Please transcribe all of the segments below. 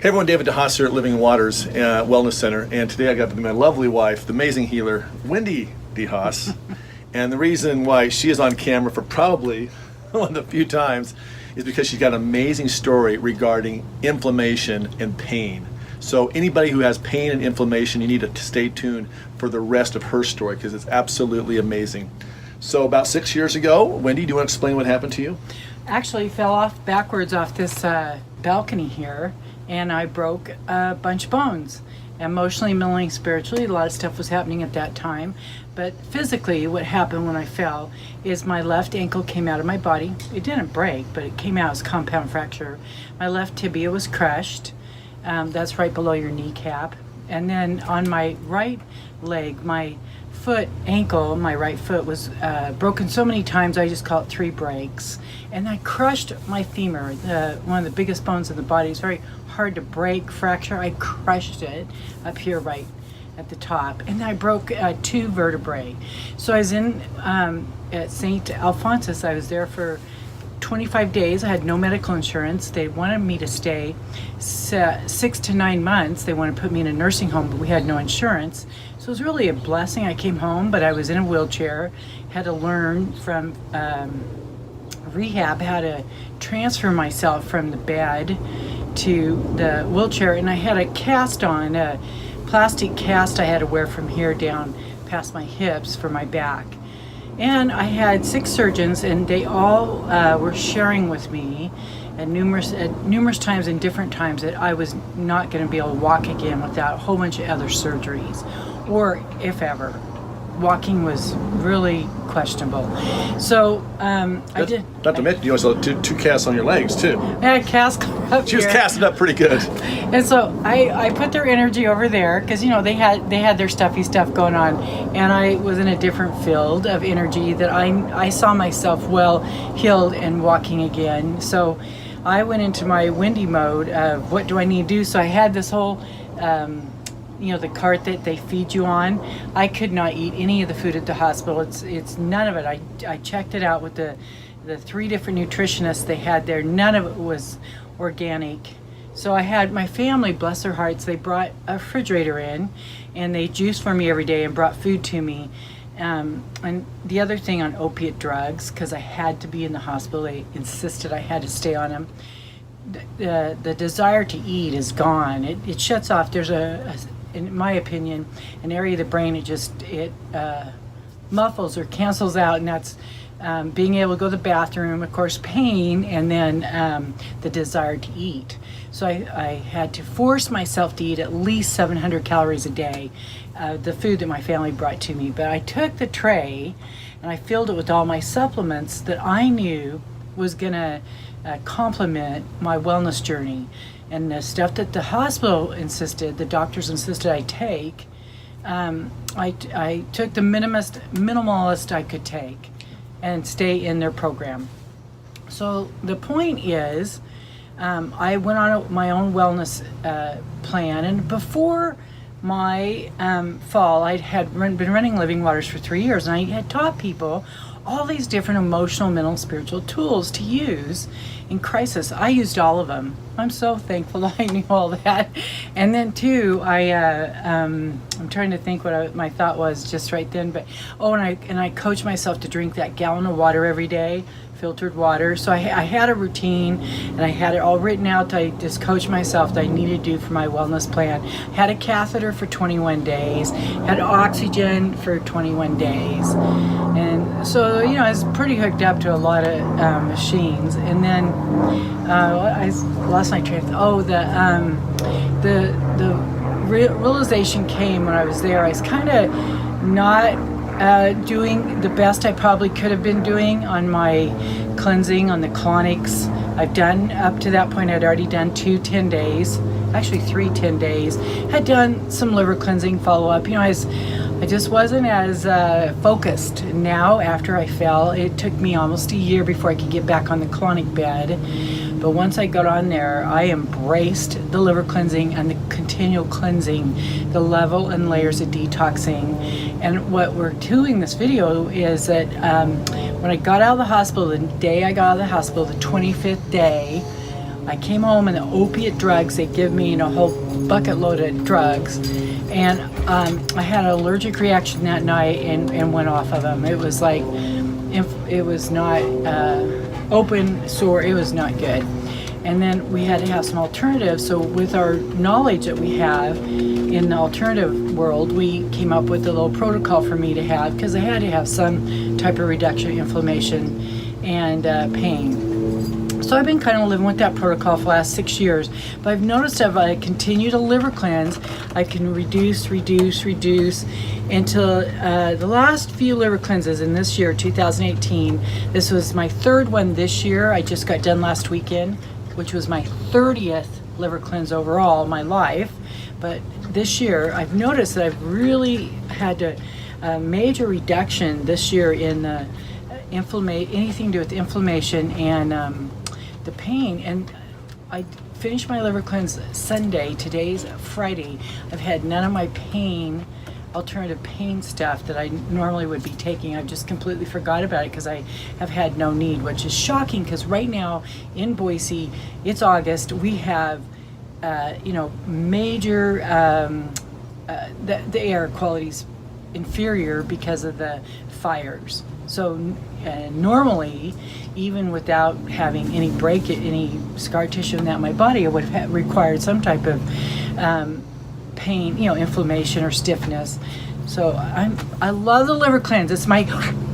Hey everyone, David DeHaas here at Living Waters Wellness Center, and today I got my lovely wife, the amazing healer, Wendy DeHaas. And the reason why she is on camera for probably one of the few times is because she's got an amazing story regarding inflammation and pain. So anybody who has pain and inflammation, you need to stay tuned for the rest of her story because it's absolutely amazing. So about 6 years ago, Wendy, do you want to explain what happened to you? Actually fell off backwards off this balcony here, and I broke a bunch of bones. Emotionally, mentally, spiritually, a lot of stuff was happening at that time. But physically, what happened when I fell is my left ankle came out of my body. It didn't break, but it came out as a compound fracture. My left tibia was crushed. That's right below your kneecap. And then on my right leg, my ankle, my right foot was broken so many times, I just call it 3 breaks. And I crushed my femur, one of the biggest bones in the body. It's very hard to break, fracture. I crushed it up here right at the top. And I broke 2 vertebrae. So I was in at St. Alphonsus. I was there for 25 days. I had no medical insurance. They wanted me to stay 6 to 9 months. They wanted to put me in a nursing home, but we had no insurance. So it was really a blessing. I came home, but I was in a wheelchair, had to learn from rehab how to transfer myself from the bed to the wheelchair. And I had a cast on, a plastic cast I had to wear from here down past my hips for my back. And I had 6 surgeons, and they all were sharing with me at numerous times and different times that I was not going to be able to walk again without a whole bunch of other surgeries, or if ever. Walking was really questionable. So I did. Not to mention, you also had two casts on your legs too. I had a cast up She was here. casted up pretty good. And so I put their energy over there because, you know, they had their stuff going on, and I was in a different field of energy that I saw myself well healed and walking again. So I went into my Wendy mode of what do I need to do. So I had this whole the cart that they feed you on. I could not eat any of the food at the hospital. It's none of it. I checked it out with the 3 different nutritionists they had there. None of it was organic. So I had my family, bless their hearts, they brought a refrigerator in and they juiced for me every day and brought food to me. And the other thing on opiate drugs, because I had to be in the hospital, they insisted I had to stay on them. The desire to eat is gone. It shuts off. There's in my opinion, an area of the brain it muffles or cancels out, and that's being able to go to the bathroom, of course, pain, and then the desire to eat. So I had to force myself to eat at least 700 calories a day, the food that my family brought to me. But I took the tray and I filled it with all my supplements that I knew was gonna complement my wellness journey. And the stuff that the hospital the doctors insisted I take, I took the minimalist I could take and stay in their program. So the point is, I went on my own wellness plan, and before my fall, I had been running Living Waters for 3 years, and I had taught people all these different emotional, mental, spiritual tools to use in crisis. I used all of them. I'm so thankful that I knew all that. And then too, I'm trying to think what my thought was just right then. But and I coached myself to drink that gallon of water every day, filtered water. So I had a routine, and I had it all written out. I just coached myself that I needed to do for my wellness plan. Had a catheter for 21 days, had oxygen for 21 days. And so, I was pretty hooked up to a lot of machines. And then I lost my train of thought. The realization came when I was there. I was kind of not doing the best I probably could have been doing on my cleansing, on the colonics. I've done, up to that point, I'd already done 2 10 days, actually 3 10 days. Had done some liver cleansing follow-up. I just wasn't as focused. Now, after I fell, it took me almost a year before I could get back on the colonic bed. But once I got on there, I embraced the liver cleansing and the continual cleansing, the level and layers of detoxing. And what we're doing this video is that when I got out of the hospital, the day I got out of the hospital, the 25th day, I came home and the opiate drugs, they give me a whole bucket load of drugs. And I had an allergic reaction that night and went off of them. It was like, it was not open sore, it was not good. And then we had to have some alternatives. So with our knowledge that we have in the alternative world, we came up with a little protocol for me to have, because I had to have some type of reduction of inflammation and pain. So I've been kind of living with that protocol for the last 6 years. But I've noticed if I continue to liver cleanse, I can reduce until the last few liver cleanses in this year, 2018. This was my third one this year. I just got done last weekend, which was my 30th liver cleanse overall in my life. But this year, I've noticed that I've really had a major reduction this year in anything to do with inflammation and the pain. And I finished my liver cleanse Sunday. Today's Friday. I've had none of my alternative pain stuff that I normally would be taking. I've just completely forgot about it because I have had no need, which is shocking, because right now in Boise, it's August, we have major the air quality's inferior because of the fires. So normally, even without having any scar tissue in my body, I would have required some type of pain, inflammation or stiffness. So I love the liver cleanse. It's my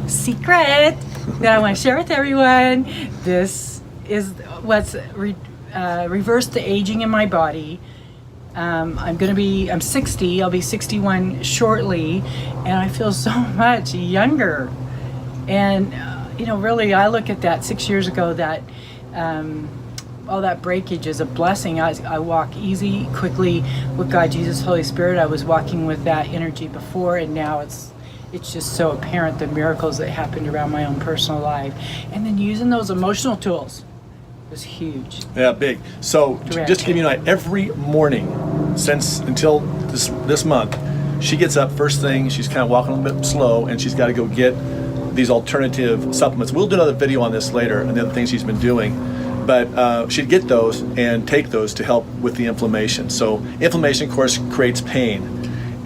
secret that I want to share with everyone. This is what's reversed the aging in my body. I'm 60. I'll be 61 shortly, and I feel so much younger. And really, I look at that 6 years ago, that all that breakage is a blessing. I walk easy, quickly with God, Jesus, Holy Spirit. I was walking with that energy before, and now it's just so apparent, the miracles that happened around my own personal life. And then using those emotional tools was huge. Yeah, big. So just to give you an idea, every morning until this month, she gets up first thing. She's kind of walking a little bit slow, and she's got to go get these alternative supplements. We'll do another video on this later and the other things she's been doing. But she'd get those and take those to help with the inflammation. So inflammation, of course, creates pain.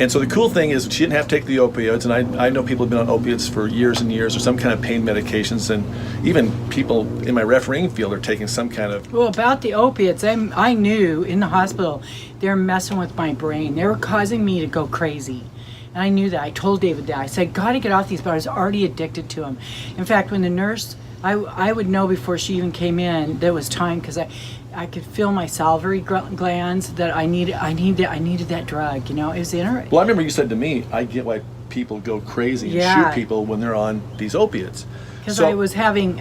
And so the cool thing is she didn't have to take the opioids. And I know people have been on opiates for years and years, or some kind of pain medications. And even people in my refereeing field are taking some kind of... Well, about the opiates, I knew in the hospital, they're messing with my brain. They were causing me to go crazy. And I knew that. I told David that. I said, got to get off these, but I was already addicted to them. In fact, when the nurse... I would know before she even came in that it was time, because I could feel my salivary glands that I needed that drug. It was interesting. Well, I remember you said to me, I get why people go crazy and shoot people when they're on these opiates. Because I was having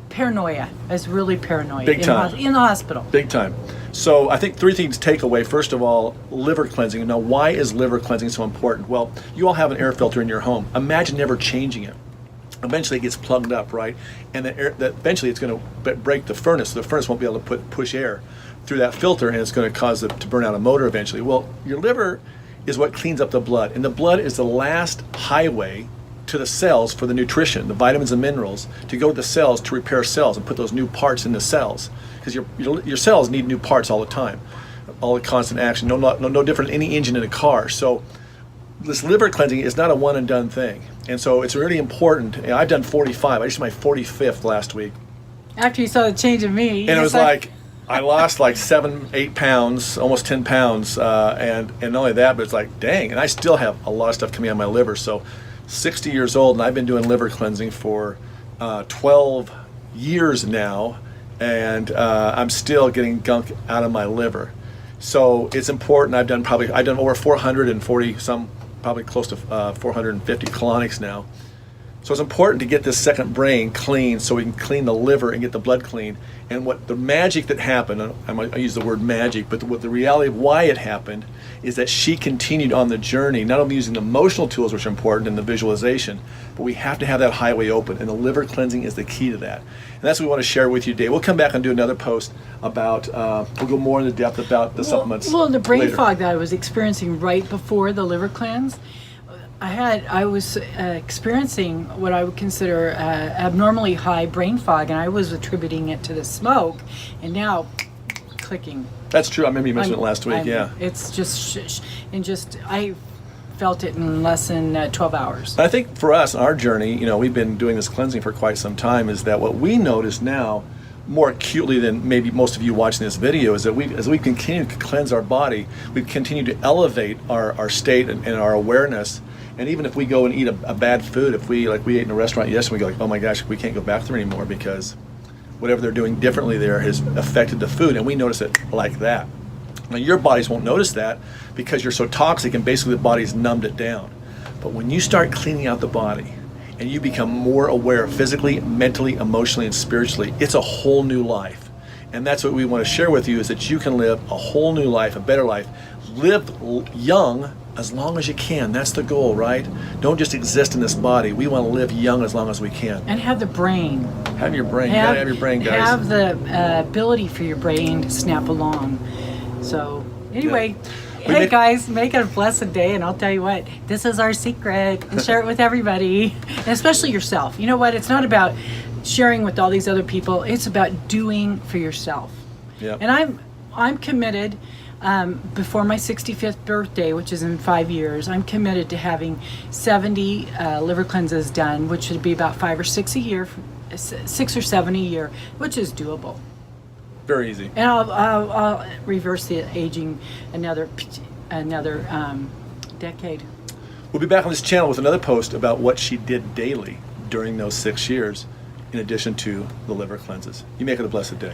paranoia. I was really paranoid. Big time. In the hospital. Big time. So I think 3 things to take away. First of all, liver cleansing. Now, why is liver cleansing so important? Well, you all have an air filter in your home. Imagine never changing it. Eventually it gets plugged up, right? And eventually it's going to break the furnace. The furnace won't be able to push air through that filter, and it's going to cause it to burn out a motor eventually. Well, your liver is what cleans up the blood, and the blood is the last highway to the cells for the nutrition, the vitamins and minerals, to go to the cells to repair cells and put those new parts in the cells, because your cells need new parts all the time, all the constant action. No different than any engine in a car. So this liver cleansing is not a one and done thing. And so it's really important. I've done 45. I just did my 45th last week. After you saw the change in me. And it was like I lost like 7-8 pounds, almost 10 pounds. And not only that, but it's like, dang. And I still have a lot of stuff coming out of my liver. So 60 years old, and I've been doing liver cleansing for 12 years now. And I'm still getting gunk out of my liver. So it's important. I've done over 440 some, probably close to 450 colonics now. So it's important to get this second brain clean so we can clean the liver and get the blood clean. And what the magic that happened, I use the word magic, but what the reality of why it happened is that she continued on the journey, not only using the emotional tools, which are important, and the visualization, but we have to have that highway open, and the liver cleansing is the key to that. And that's what we want to share with you today. We'll come back and do another post about, we'll go more into depth about the supplements. Well, the brain later. fog that I was experiencing right before the liver cleanse, I was experiencing what I would consider abnormally high brain fog, and I was attributing it to the smoke, and now clicking. That's true. I remember you mentioned it last week. Yeah. It's just I felt it in less than 12 hours. I think for us, our journey, we've been doing this cleansing for quite some time, is that what we notice now, more acutely than maybe most of you watching this video, is that as we continue to cleanse our body, we continue to elevate our state and our awareness. And even if we go and eat a bad food, if we ate in a restaurant yesterday, we go like, oh my gosh, we can't go back there anymore because whatever they're doing differently there has affected the food, and we notice it like that. Now your bodies won't notice that because you're so toxic and basically the body's numbed it down. But when you start cleaning out the body and you become more aware physically, mentally, emotionally, and spiritually, it's a whole new life. And that's what we want to share with you, is that you can live a whole new life, a better life. Live young as long as you can. That's the goal, right? Don't just exist in this body. We want to live young as long as we can. And have the brain. Have your brain. You gotta have your brain, guys. Have the ability for your brain to snap along. So, anyway, hey guys, make it a blessed day, and I'll tell you what, this is our secret, and share it with everybody, and especially yourself. You know what? It's not about sharing with all these other people. It's about doing for yourself. Yep. And I'm committed. Before my 65th birthday, which is in 5 years, I'm committed to having 70 liver cleanses done, which would be about 5 or 6 a year, 6 or 7 a year, which is doable. Very easy. And I'll reverse the aging another decade. We'll be back on this channel with another post about what she did daily during those 6 years, in addition to the liver cleanses. You make it a blessed day.